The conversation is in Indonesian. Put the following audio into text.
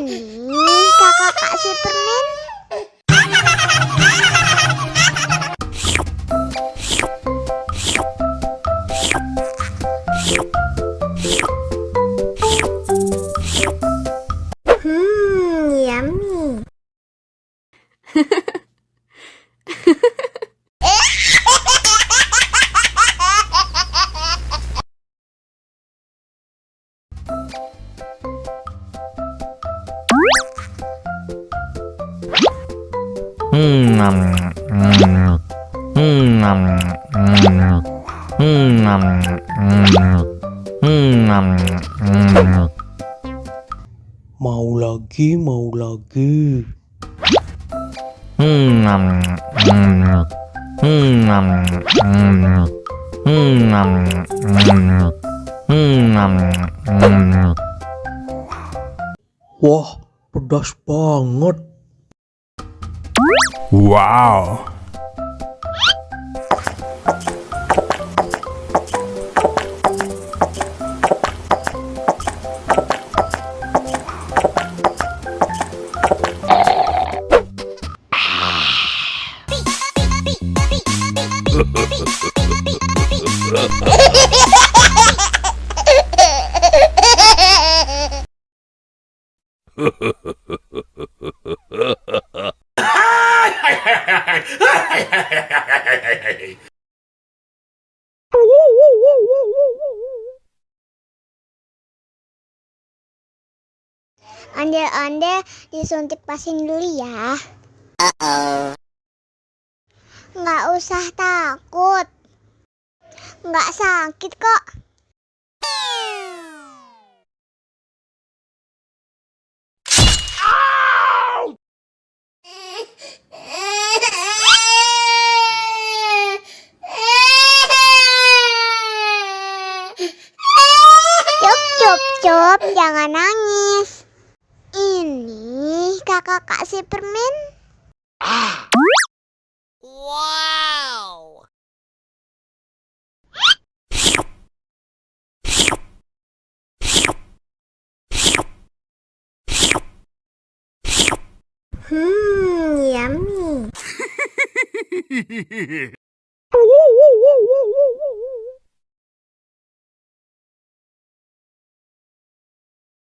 Ini kakak kasih permen. Yummy. Mau lagi, mau lagi. Wah, pedas banget. Wow. Ondel-ondel disuntik vaksin dulu ya. Nggak usah takut. Nggak sakit kok. Cup, jangan nangis. Ini kakak kasih permen. Wow. Yummy.